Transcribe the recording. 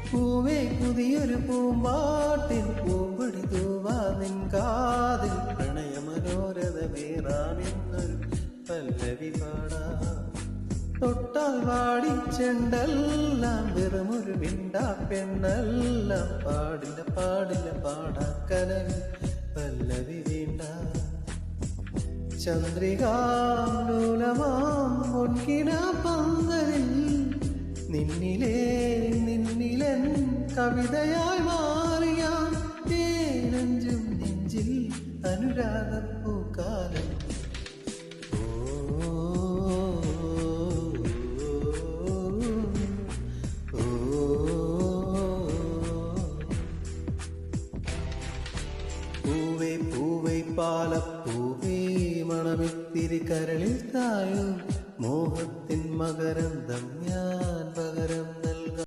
പൂവേ പുതിയൊരു പൂമ്പാട്ടിൽ പൂമ്പൊടി തൂവാ നിൻ കാതിൽ പ്രണയമനോരഥ വേറാണെന്നൊരു പല്ലവി പാടാ തൊട്ടാൽ വാടി ചെണ്ടെല്ലാം വെറുമൊരു വിണ്ടാ പെണ്ണെല്ലാം പാടില്ല പാടില്ല പാടാക്കനവിൽ പല്ലവി വീണ്ട ചന്ദ്രികാലോലമാം പൊൻകിന പന്തലിൽ നിന്നിലൻ കവിതയായി മാറിയ തേനഞ്ചും നെഞ്ചിൽ അനുരാഗപ്പൂക്കാലം പൂവേ പൂവേ പാലപ്പൂവേ മണമിത്തിരി കരളിൽ തായോ മോഹത്തിൻ മകരന്തം